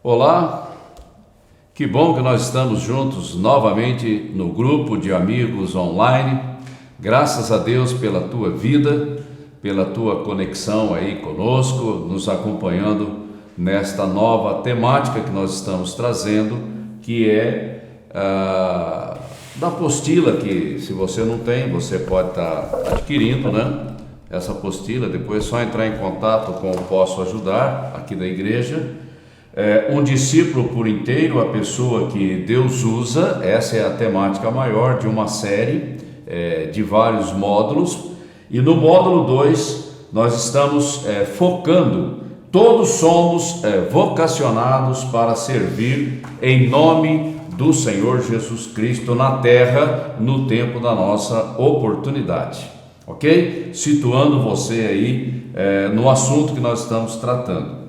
Olá, que bom que nós estamos juntos novamente no grupo de amigos online. Graças a Deus pela tua vida, pela tua conexão aí conosco, nos acompanhando nesta nova temática que nós estamos trazendo, que é da apostila, que se você não tem, você pode estar adquirindo, né? Essa apostila, depois é só entrar em contato com o Posso Ajudar, aqui da igreja. Um discípulo por inteiro, a pessoa que Deus usa. Essa é a temática maior de uma série de vários módulos, e no módulo 2 nós estamos focando, todos somos vocacionados para servir em nome do Senhor Jesus Cristo na terra, no tempo da nossa oportunidade, ok? Situando você aí no assunto que nós estamos tratando.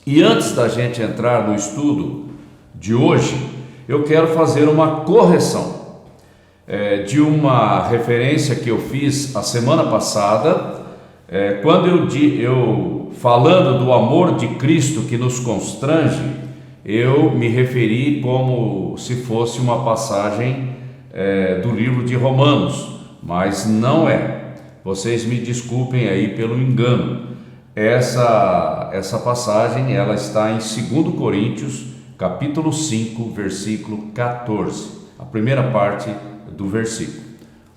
E antes da gente entrar no estudo de hoje, eu quero fazer uma correção de uma referência que eu fiz a semana passada, quando eu falando do amor de Cristo que nos constrange, eu me referi como se fosse uma passagem do livro de Romanos, mas não é. Vocês me desculpem aí pelo engano. Essa passagem ela está em 2 Coríntios, capítulo 5, versículo 14, a primeira parte do versículo.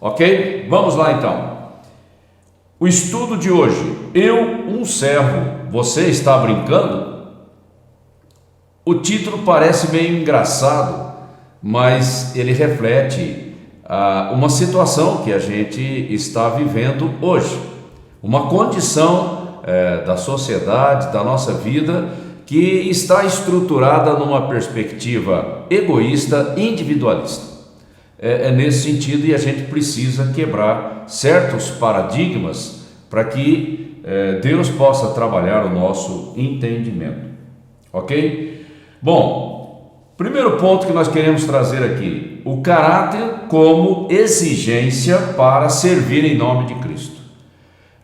Ok? Vamos lá então. O estudo de hoje. Eu, um servo, você está brincando? O título parece meio engraçado, mas ele reflete uma situação que a gente está vivendo hoje, uma condição da sociedade, da nossa vida, que está estruturada numa perspectiva egoísta, individualista. É nesse sentido, e a gente precisa quebrar certos paradigmas para que Deus possa trabalhar o nosso entendimento, ok? Bom, primeiro ponto que nós queremos trazer aqui: o caráter como exigência para servir em nome de Cristo.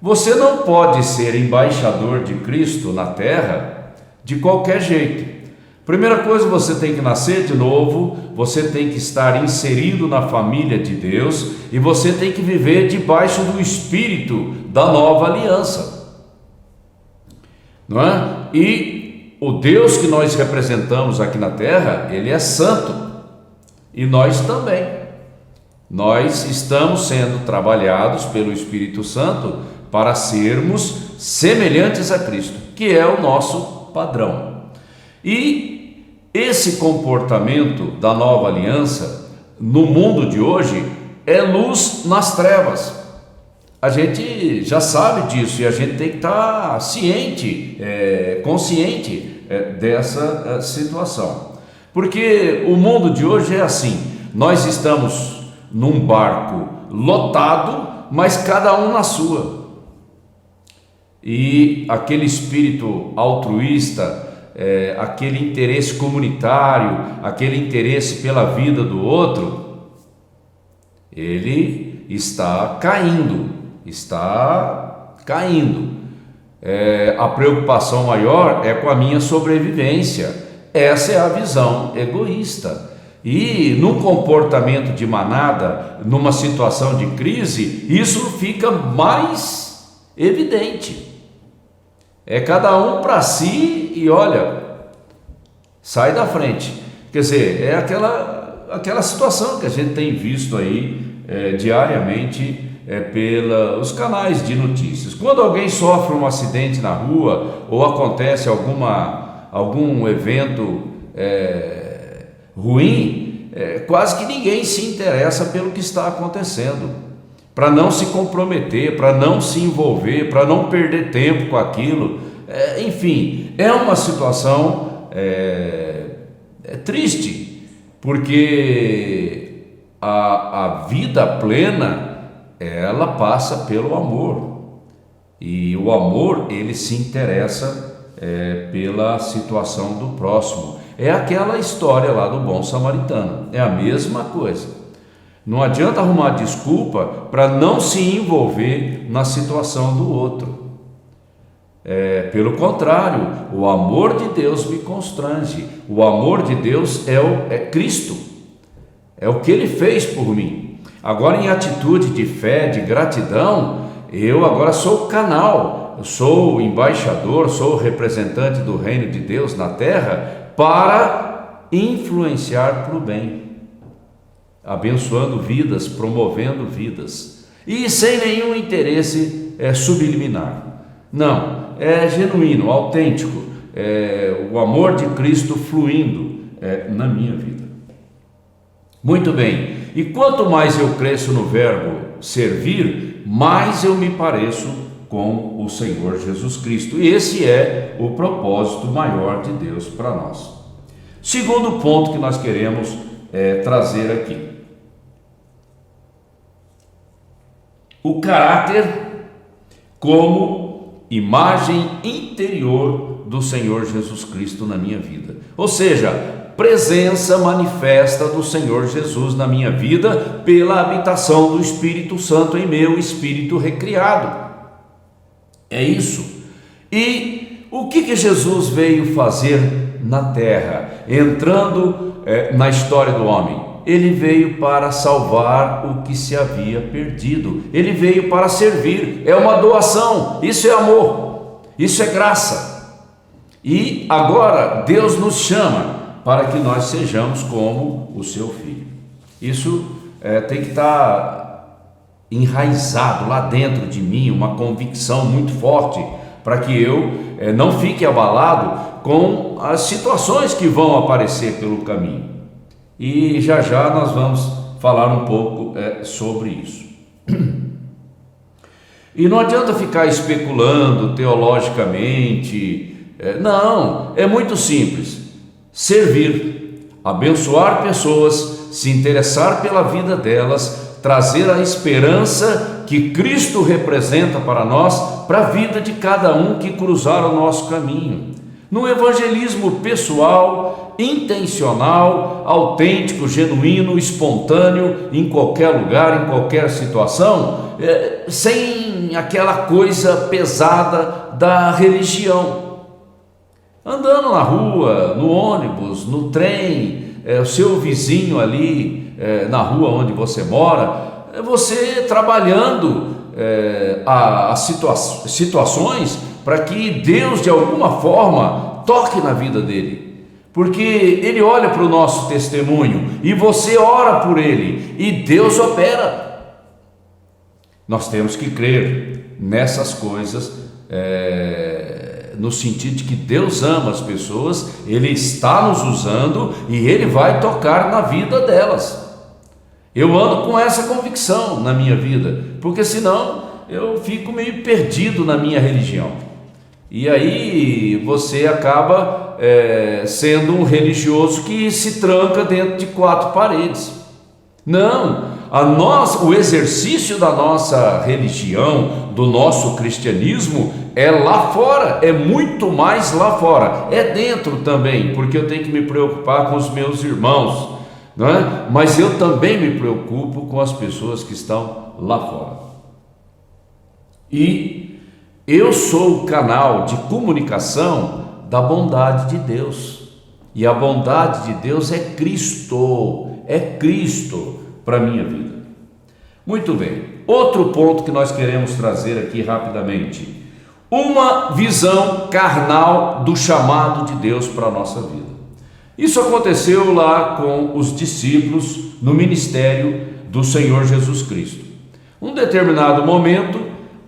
Você não pode ser embaixador de Cristo na terra de qualquer jeito. Primeira coisa, você tem que nascer de novo, você tem que estar inserido na família de Deus e você tem que viver debaixo do espírito da nova aliança, não é? E o Deus que nós representamos aqui na terra, ele é santo, e nós também. Nós estamos sendo trabalhados pelo Espírito Santo para sermos semelhantes a Cristo, que é o nosso padrão. E esse comportamento da nova aliança no mundo de hoje é luz nas trevas. A gente já sabe disso e a gente tem que estar ciente, consciente dessa situação, porque o mundo de hoje é assim: nós estamos num barco lotado, mas cada um na sua. E aquele espírito altruísta, aquele interesse comunitário, aquele interesse pela vida do outro, ele está caindo. A preocupação maior é com a minha sobrevivência. Essa é a visão egoísta. E num comportamento de manada, numa situação de crise, isso fica mais evidente. É cada um para si e olha, sai da frente. Quer dizer, é aquela situação que a gente tem visto aí diariamente pelos canais de notícias. Quando alguém sofre um acidente na rua ou acontece algum evento ruim, quase que ninguém se interessa pelo que está acontecendo, para não se comprometer, para não se envolver, para não perder tempo com aquilo. Enfim, é uma situação triste, porque a vida plena, ela passa pelo amor, e o amor, ele se interessa pela situação do próximo. É aquela história lá do bom samaritano, é a mesma coisa. Não adianta arrumar desculpa para não se envolver na situação do outro. Pelo contrário, o amor de Deus me constrange. O amor de Deus é Cristo, é o que Ele fez por mim. Agora, em atitude de fé, de gratidão, eu agora sou canal, eu sou embaixador, sou representante do reino de Deus na terra para influenciar para o bem, abençoando vidas, promovendo vidas, e sem nenhum interesse subliminar. Não, é genuíno, autêntico, o amor de Cristo fluindo na minha vida. Muito bem, e quanto mais eu cresço no verbo servir, mais eu me pareço com o Senhor Jesus Cristo. E esse é o propósito maior de Deus para nós. Segundo ponto que nós queremos trazer aqui: o caráter como imagem interior do Senhor Jesus Cristo na minha vida. Ou seja, presença manifesta do Senhor Jesus na minha vida pela habitação do Espírito Santo em meu espírito recriado. É isso. E o que Jesus veio fazer na terra, entrando na história do homem? Ele veio para salvar o que se havia perdido. Ele veio para servir. É uma doação. Isso é amor. Isso é graça. E agora Deus nos chama para que nós sejamos como o seu Filho. Isso tem que estar enraizado lá dentro de mim, uma convicção muito forte, para que eu não fique abalado com as situações que vão aparecer pelo caminho. E já já nós vamos falar um pouco sobre isso. E não adianta ficar especulando teologicamente, não, é muito simples: servir, abençoar pessoas, se interessar pela vida delas, trazer a esperança que Cristo representa para nós, para a vida de cada um que cruzar o nosso caminho. No evangelismo pessoal, intencional, autêntico, genuíno, espontâneo, em qualquer lugar, em qualquer situação, sem aquela coisa pesada da religião. Andando na rua, no ônibus, no trem, o seu vizinho ali na rua onde você mora, você trabalhando as situações para que Deus de alguma forma toque na vida dele, porque Ele olha para o nosso testemunho e você ora por ele e Deus opera. Nós temos que crer nessas coisas, no sentido de que Deus ama as pessoas, Ele está nos usando e Ele vai tocar na vida delas. Eu ando com essa convicção na minha vida, porque senão eu fico meio perdido na minha religião. E aí você acaba sendo um religioso que se tranca dentro de quatro paredes. Não, o exercício da nossa religião, do nosso cristianismo, é lá fora, é muito mais lá fora, é dentro também, porque eu tenho que me preocupar com os meus irmãos, não é? Mas eu também me preocupo com as pessoas que estão lá fora. E eu sou o canal de comunicação da bondade de Deus, e a bondade de Deus é Cristo para a minha vida. Muito bem, outro ponto que nós queremos trazer aqui rapidamente: uma visão carnal do chamado de Deus para a nossa vida. Isso aconteceu lá com os discípulos no ministério do Senhor Jesus Cristo. Um determinado momento,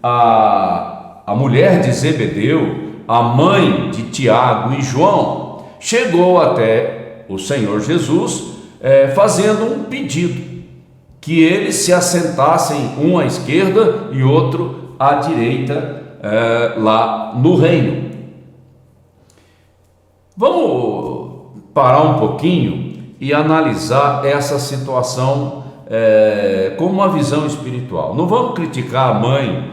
a mulher de Zebedeu, a mãe de Tiago e João, chegou até o Senhor Jesus fazendo um pedido, que eles se assentassem um à esquerda e outro à direita lá no reino. Vamos parar um pouquinho e analisar essa situação com uma visão espiritual. Não vamos criticar a mãe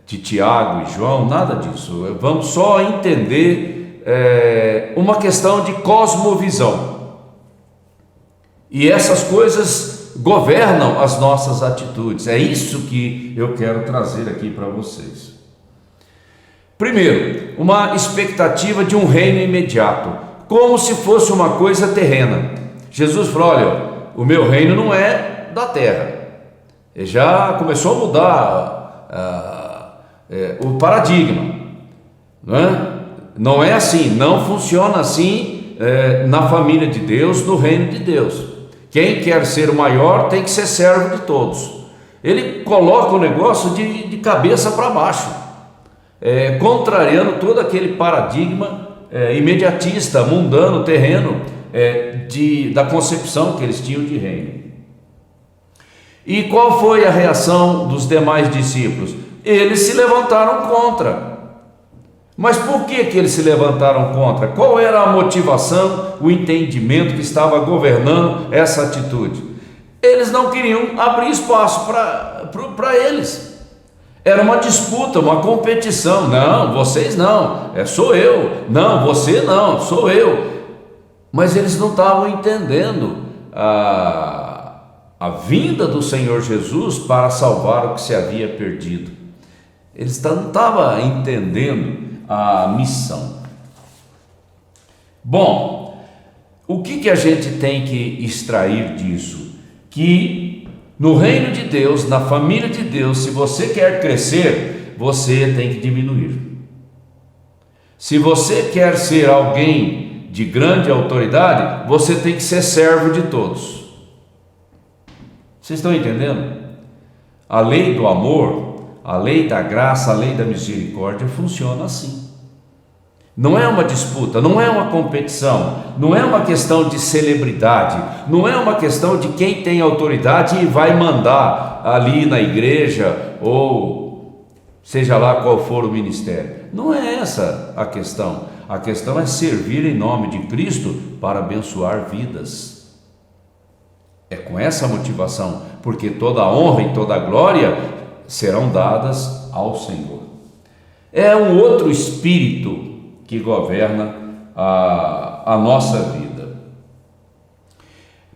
de Tiago e João, nada disso. Vamos só entender uma questão de cosmovisão. E essas coisas governam as nossas atitudes. É isso que eu quero trazer aqui para vocês. Primeiro, uma expectativa de um reino imediato, como se fosse uma coisa terrena. Jesus falou: olha, o meu reino não é da terra. Ele já começou a mudar o paradigma, não é? Não é assim, não funciona assim na família de Deus, no reino de Deus. Quem quer ser o maior tem que ser servo de todos. Ele coloca o negócio de cabeça para baixo, contrariando todo aquele paradigma imediatista, mundano, terreno, da concepção que eles tinham de reino. E qual foi a reação dos demais discípulos? Eles se levantaram contra. Mas por que eles se levantaram contra? Qual era a motivação, o entendimento que estava governando essa atitude? Eles não queriam abrir espaço para eles. Era uma disputa, uma competição. Não, vocês não, sou eu. Não, você não, sou eu. Mas eles não estavam entendendo a vinda do Senhor Jesus para salvar o que se havia perdido. Eles não estavam entendendo a missão. Bom, o que a gente tem que extrair disso? Que no reino de Deus, na família de Deus, se você quer crescer, você tem que diminuir. Se você quer ser alguém de grande autoridade, você tem que ser servo de todos. Vocês estão entendendo? A lei do amor, a lei da graça, a lei da misericórdia funciona assim. Não é uma disputa, não é uma competição, não é uma questão de celebridade, não é uma questão de quem tem autoridade e vai mandar ali na igreja ou seja lá qual for o ministério. Não é essa a questão. A questão é servir em nome de Cristo para abençoar vidas. É com essa motivação, porque toda a honra e toda a glória serão dadas ao Senhor. É um outro espírito que governa a nossa vida.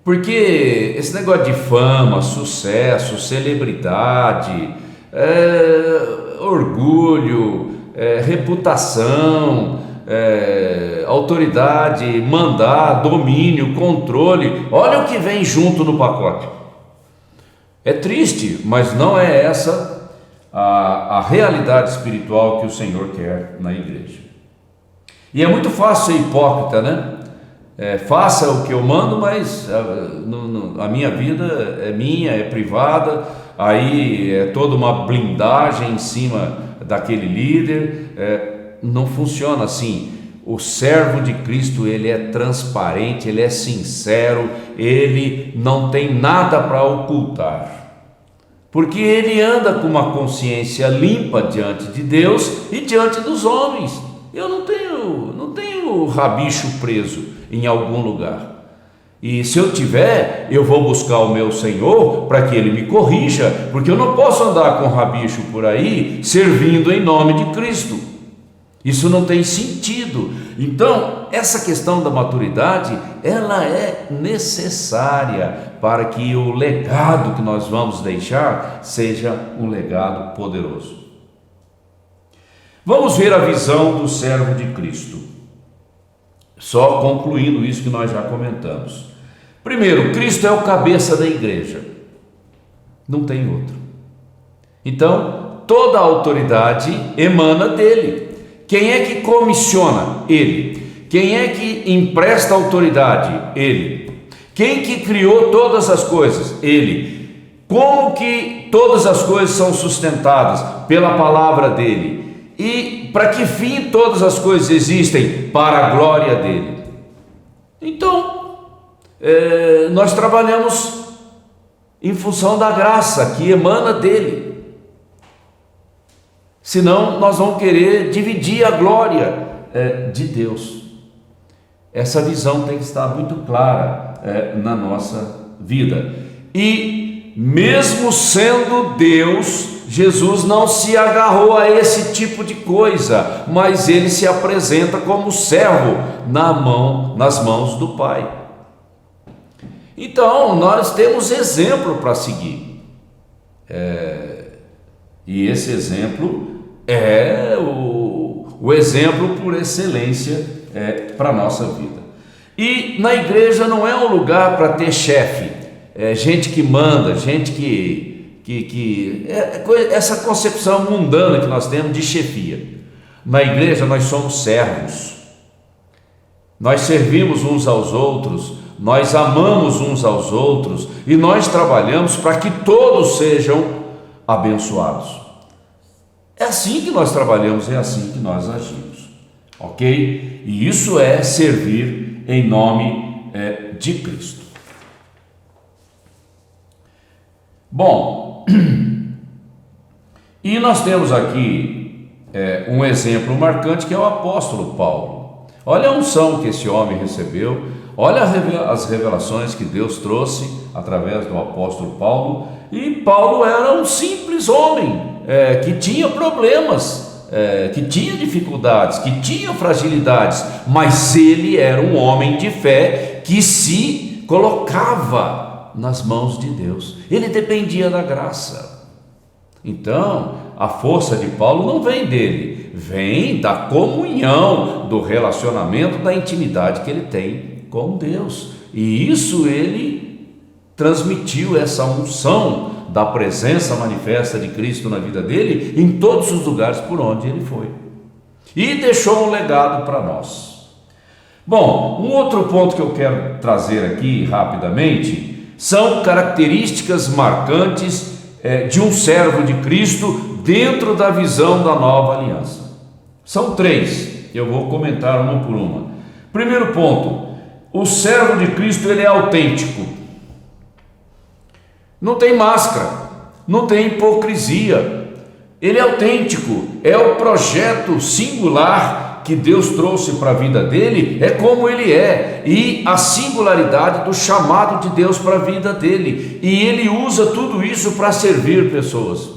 Porque esse negócio de fama, sucesso, celebridade, orgulho, reputação, autoridade, mandar, domínio, controle, olha o que vem junto no pacote. É triste, mas não é essa a realidade espiritual que o Senhor quer na igreja. E é muito fácil ser hipócrita, né? Faça o que eu mando, mas a minha vida é minha, é privada, aí é toda uma blindagem em cima daquele líder. Não funciona assim. O servo de Cristo, ele é transparente, ele é sincero, ele não tem nada para ocultar, porque ele anda com uma consciência limpa diante de Deus e diante dos homens. Eu não tenho rabicho preso em algum lugar, e se eu tiver, eu vou buscar o meu Senhor para que ele me corrija, porque eu não posso andar com rabicho por aí servindo em nome de Cristo. Isso não tem sentido. Então, essa questão da maturidade, ela é necessária para que o legado que nós vamos deixar seja um legado poderoso. Vamos ver a visão do servo de Cristo. Só concluindo isso que nós já comentamos. Primeiro, Cristo é o cabeça da igreja. Não tem outro. Então, toda a autoridade emana dele. Quem é que comissiona? Ele. Quem é que empresta autoridade? Ele. Quem que criou todas as coisas? Ele. Como que todas as coisas são sustentadas? Pela palavra dele. E para que fim todas as coisas existem? Para a glória dele. Então, nós trabalhamos em função da graça que emana dele. Senão nós vamos querer dividir a glória de Deus. Essa visão tem que estar muito clara na nossa vida. E mesmo sendo Deus, Jesus não se agarrou a esse tipo de coisa, mas ele se apresenta como servo nas mãos do Pai. Então nós temos exemplo para seguir. E esse exemplo é o o exemplo por excelência para a nossa vida. E na igreja não é um lugar para ter chefe, gente que manda, gente essa concepção mundana que nós temos de chefia. Na igreja nós somos servos, nós servimos uns aos outros, nós amamos uns aos outros e nós trabalhamos para que todos sejam abençoados. É assim que nós trabalhamos, é assim que nós agimos, ok? E isso é servir em nome de Cristo. Bom, e nós temos aqui um exemplo marcante que é o apóstolo Paulo. Olha a unção que esse homem recebeu, olha as revelações que Deus trouxe através do apóstolo Paulo. E Paulo era um simples homem que tinha problemas, que tinha dificuldades, que tinha fragilidades, mas ele era um homem de fé que se colocava nas mãos de Deus, ele dependia da graça. Então, a força de Paulo não vem dele, vem da comunhão, do relacionamento, da intimidade que ele tem com Deus, e isso ele transmitiu, essa unção da presença manifesta de Cristo na vida dele, em todos os lugares por onde ele foi, e deixou um legado para nós. Bom, um outro ponto que eu quero trazer aqui rapidamente são características marcantes de um servo de Cristo dentro da visão da nova aliança. São 3, eu vou comentar uma por uma. Primeiro ponto, o servo de Cristo ele é autêntico, não tem máscara, não tem hipocrisia, ele é autêntico, é o projeto singular que Deus trouxe para a vida dele, é como ele é, e a singularidade do chamado de Deus para a vida dele, e ele usa tudo isso para servir pessoas.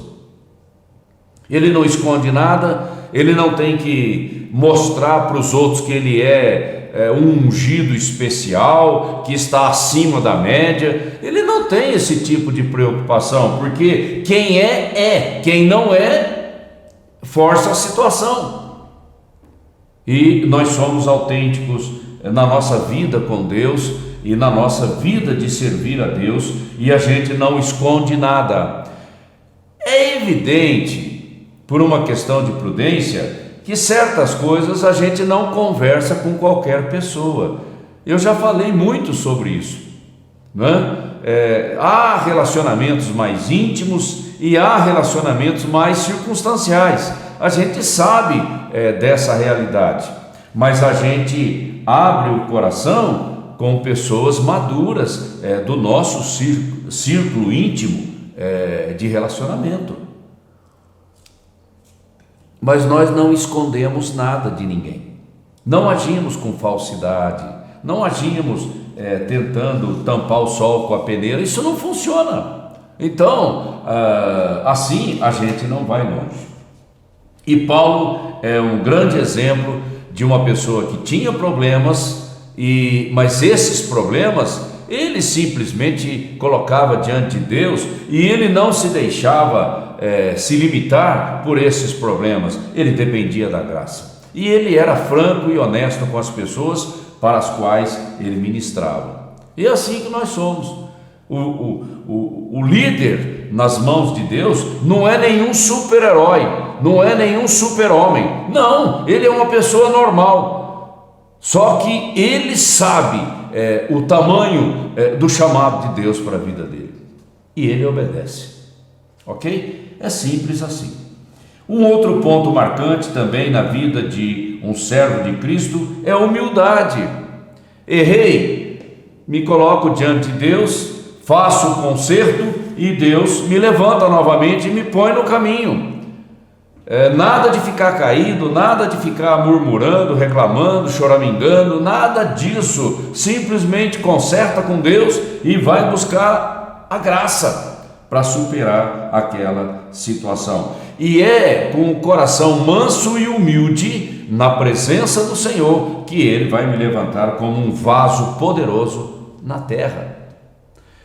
Ele não esconde nada, ele não tem que mostrar para os outros que ele é um ungido especial, que está acima da média. Ele não tem esse tipo de preocupação, porque quem é, quem não é, força a situação. E nós somos autênticos na nossa vida com Deus e na nossa vida de servir a Deus, e a gente não esconde nada. É evidente, por uma questão de prudência, que certas coisas a gente não conversa com qualquer pessoa. Eu já falei muito sobre isso, né? Há relacionamentos mais íntimos e há relacionamentos mais circunstanciais. A gente sabe dessa realidade, mas a gente abre o coração com pessoas maduras do nosso círculo íntimo de relacionamento. Mas nós não escondemos nada de ninguém, não agimos com falsidade, não agimos tentando tampar o sol com a peneira. Isso não funciona. Então, assim a gente não vai longe. E Paulo é um grande exemplo de uma pessoa que tinha problemas, mas esses problemas ele simplesmente colocava diante de Deus, e ele não se deixava se limitar por esses problemas. Ele dependia da graça, e ele era franco e honesto com as pessoas para as quais ele ministrava. E é assim que nós somos. O líder nas mãos de Deus não é nenhum super-herói, não é nenhum super-homem, não, ele é uma pessoa normal, só que ele sabe o tamanho do chamado de Deus para a vida dele, e ele obedece, ok? É simples assim. Um outro ponto marcante também na vida de um servo de Cristo é a humildade. Errei, me coloco diante de Deus, faço o conserto e Deus me levanta novamente e me põe no caminho. Nada de ficar caído, nada de ficar murmurando, reclamando, choramingando, nada disso. Simplesmente conserta com Deus e vai buscar a graça para superar aquela situação. E é com o coração manso e humilde na presença do Senhor que Ele vai me levantar como um vaso poderoso na terra.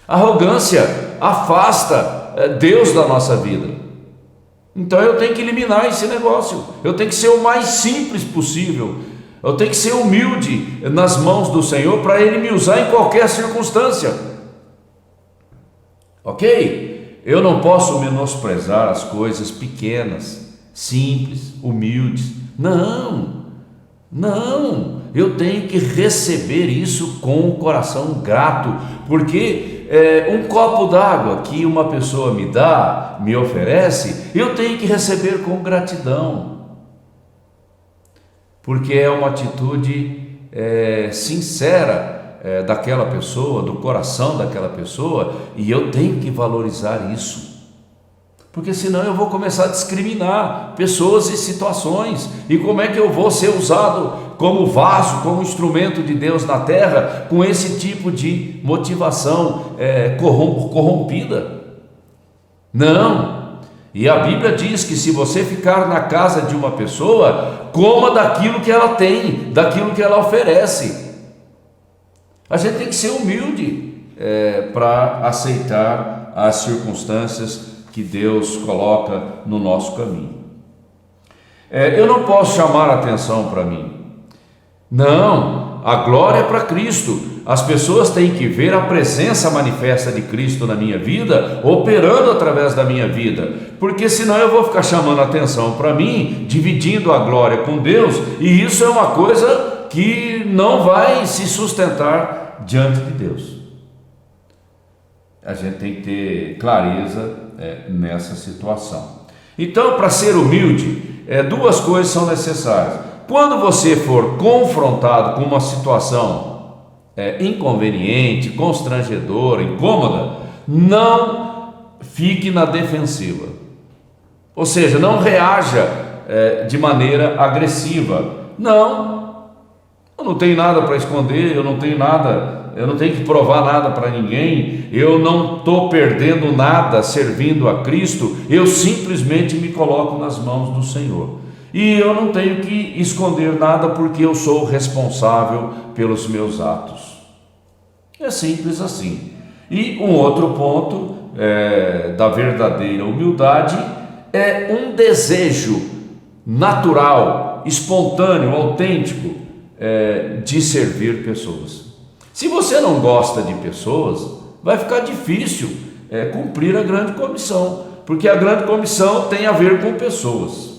Arrogância afasta Deus da nossa vida. Então eu tenho que eliminar esse negócio, eu tenho que ser o mais simples possível, eu tenho que ser humilde nas mãos do Senhor para Ele me usar em qualquer circunstância, ok? Eu não posso menosprezar as coisas pequenas, simples, humildes, não, eu tenho que receber isso com o coração grato, porque um copo d'água que uma pessoa me dá, me oferece, eu tenho que receber com gratidão, porque é uma atitude sincera daquela pessoa, do coração daquela pessoa, e eu tenho que valorizar isso, porque senão eu vou começar a discriminar pessoas e situações, e como é que eu vou ser usado como vaso, como instrumento de Deus na terra, com esse tipo de motivação corrompida? Não. E a Bíblia diz que se você ficar na casa de uma pessoa, coma daquilo que ela tem, daquilo que ela oferece. A gente tem que ser humilde para aceitar as circunstâncias que Deus coloca no nosso caminho. Eu não posso chamar a atenção para mim. Não, a glória é para Cristo. As pessoas têm que ver a presença manifesta de Cristo na minha vida, operando através da minha vida, porque senão eu vou ficar chamando a atenção para mim, dividindo a glória com Deus, e isso é uma coisa que não vai se sustentar diante de Deus. A gente tem que ter clareza nessa situação. Então, para ser humilde, duas coisas são necessárias. Quando você for confrontado com uma situação inconveniente, constrangedora, incômoda, não fique na defensiva, ou seja, não reaja de maneira agressiva. Não, eu não tenho nada para esconder, eu não tenho que provar nada para ninguém, eu não estou perdendo nada servindo a Cristo, eu simplesmente me coloco nas mãos do Senhor. E eu não tenho que esconder nada porque eu sou responsável pelos meus atos. É simples assim. E um outro ponto da verdadeira humildade é um desejo natural, espontâneo, autêntico de servir pessoas. Se você não gosta de pessoas, vai ficar difícil cumprir a grande comissão, porque a grande comissão tem a ver com pessoas.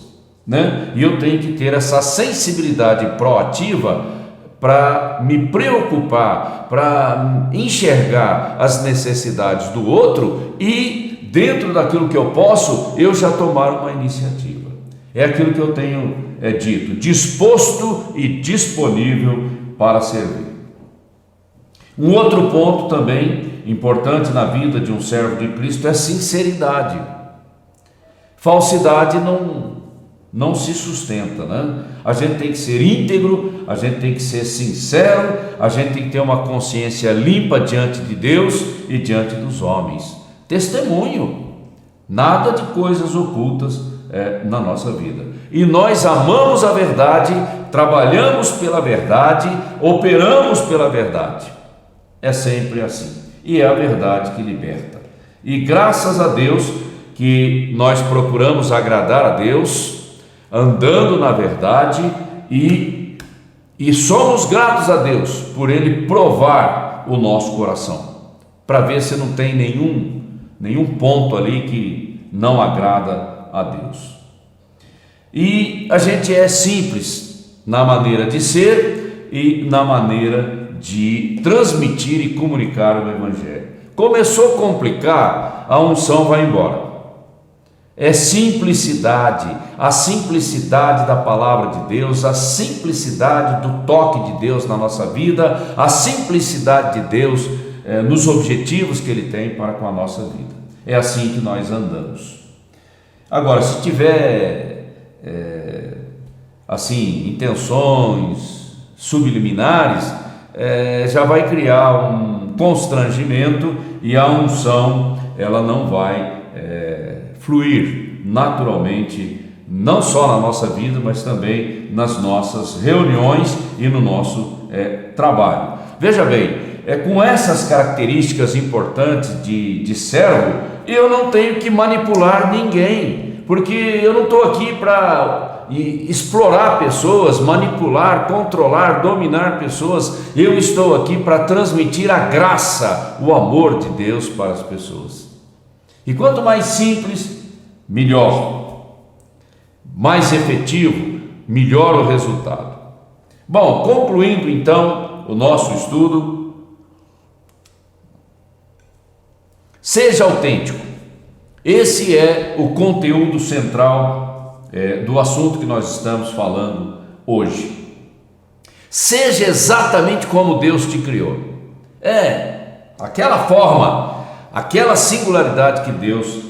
E eu tenho que ter essa sensibilidade proativa para me preocupar, para enxergar as necessidades do outro e, dentro daquilo que eu posso, eu já tomar uma iniciativa. É aquilo que eu tenho dito, disposto e disponível para servir. Um outro ponto também importante na vida de um servo de Cristo é sinceridade. Falsidade não se sustenta, A gente tem que ser íntegro, a gente tem que ser sincero, a gente tem que ter uma consciência limpa diante de Deus e diante dos homens. Testemunho, nada de coisas ocultas na nossa vida. E nós amamos a verdade, trabalhamos pela verdade, operamos pela verdade. É sempre assim. E é a verdade que liberta. E graças a Deus que nós procuramos agradar a Deus, andando na verdade, e somos gratos a Deus por Ele provar o nosso coração, para ver se não tem nenhum ponto ali que não agrada a Deus. E a gente é simples na maneira de ser e na maneira de transmitir e comunicar o Evangelho. Começou a complicar, a unção vai embora. É simplicidade, a simplicidade da palavra de Deus, a simplicidade do toque de Deus na nossa vida, a simplicidade de Deus nos objetivos que Ele tem para com a nossa vida. É assim que nós andamos. Agora, se tiver intenções subliminares, já vai criar um constrangimento e a unção ela não vai fluir naturalmente, não só na nossa vida, mas também nas nossas reuniões e no nosso trabalho. Veja bem, com essas características importantes de servo, eu não tenho que manipular ninguém, porque eu não estou aqui para explorar pessoas, manipular, controlar, dominar pessoas. Eu estou aqui para transmitir a graça, o amor de Deus para as pessoas. E quanto mais simples, melhor. Mais efetivo, melhor o resultado. Bom, concluindo então o nosso estudo, seja autêntico. Esse é o conteúdo central do assunto que nós estamos falando hoje. Seja exatamente como Deus te criou. Aquela forma, aquela singularidade que Deus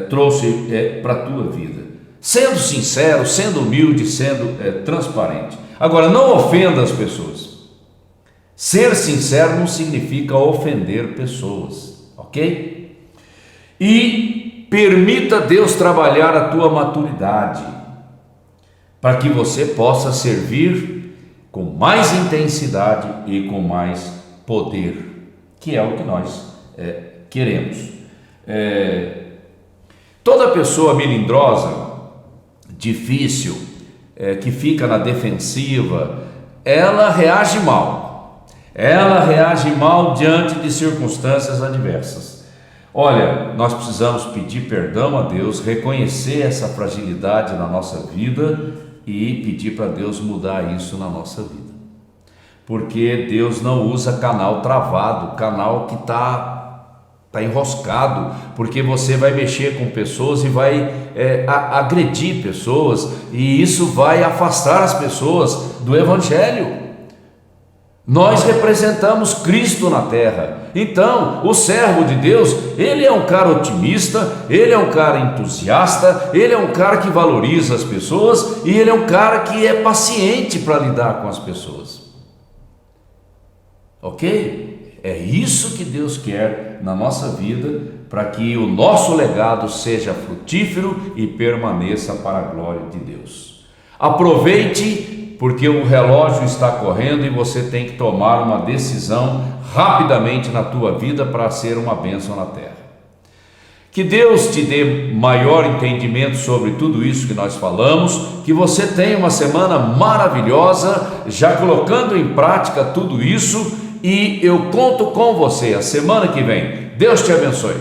trouxe para a tua vida. Sendo sincero, sendo humilde, sendo transparente. Agora, não ofenda as pessoas. Ser sincero não significa ofender pessoas, ok? E permita Deus trabalhar a tua maturidade, para que você possa servir com mais intensidade e com mais poder, que é o que nós queremos. Toda pessoa melindrosa, difícil, que fica na defensiva, ela reage mal. Ela reage mal diante de circunstâncias adversas. Olha, nós precisamos pedir perdão a Deus, reconhecer essa fragilidade na nossa vida e pedir para Deus mudar isso na nossa vida. Porque Deus não usa canal travado, canal que está enroscado, porque você vai mexer com pessoas e vai agredir pessoas, e isso vai afastar as pessoas do Evangelho. Nós representamos Cristo na terra. Então, o servo de Deus, ele é um cara otimista, ele é um cara entusiasta, ele é um cara que valoriza as pessoas, e ele é um cara que é paciente para lidar com as pessoas. Ok? É isso que Deus quer na nossa vida, para que o nosso legado seja frutífero e permaneça para a glória de Deus. Aproveite, porque o relógio está correndo e você tem que tomar uma decisão rapidamente na tua vida para ser uma bênção na terra. Que Deus te dê maior entendimento sobre tudo isso que nós falamos, que você tenha uma semana maravilhosa, já colocando em prática tudo isso, e eu conto com você a semana que vem. Deus te abençoe.